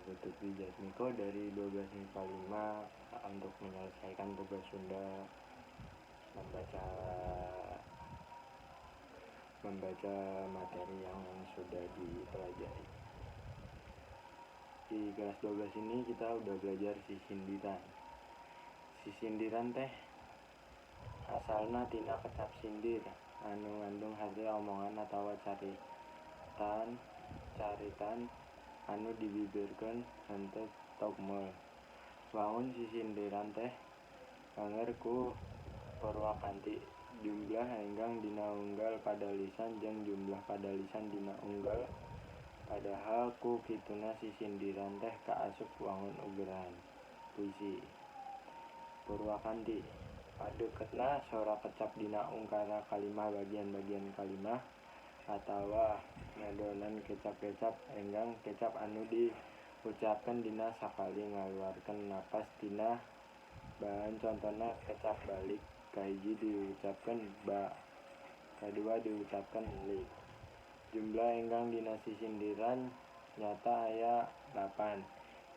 Lutfi Jasmiko dari 12 MIPA 5 untuk menyelesaikan tugas Sunda membaca materi yang sudah dipelajari. Di kelas 12 ini kita udah belajar sisindiran. Sisindiran teh asalna tina kecap sindir anu ngandung hasil omongan atawa caritan anu dibibirkeun henteu togmol. Wangun sisindiran teh kanger ku Purwakanti, jumlah enggang dina unggal pada lisan jeung jumlah pada lisan dina unggal. Padahal ku kituna sisindiran teh kaasup wangun ugeran. Puisi Purwakanti, padeukeutna sora kecap dina ungkara kalimah bagian-bagian kalimah atawa ngadonan kecap-kecap enggang kecap anu diucapkeun dina sakali ngaluarkeun napas tina bahan. Contona kecap balik, kahiji diucapkeun ba, kadua diucapkeun li. Jumlah enggang dina sisindiran nyata aya 8.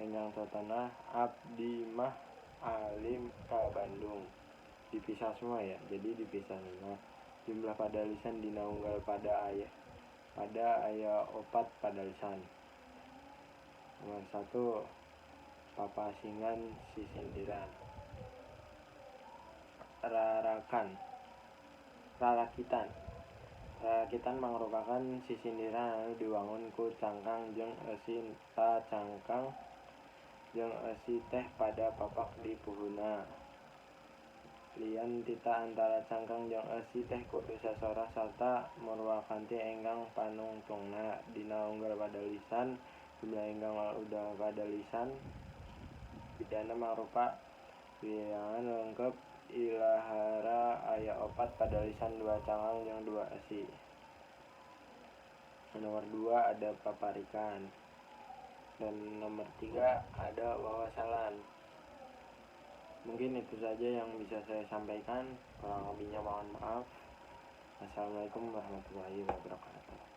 Enggang totona abdi mah alim ka Bandung. Dipisah semua ya, jadi dipisah semua. Jumlah pada lisan dina unggal pada aya 4 pada lisan. Nomor 1, papasingan sisindiran. Rarakitan mangrupakan sisindiran anu diwangun ku cangkang jeung eusi ta cangkang jeung eusi teh pada papak di puhuna. Lian tita antara cangkang jeung eusi teh kudu sasora sarta Purwakanti enggang panungtungna. Dina unggal pada lisan jumlah enggang udah pada lisan pidana mangrupa bilangan lengkep ilahara aya 4 pada lisan 2 cangkang jeung 2 eusi. Nomor 2 ada paparikan. Dan nomor 3 ada wawasalan. Mungkin itu saja yang bisa saya sampaikan. Kurang lebihnya mohon maaf. Assalamualaikum warahmatullahi wabarakatuh.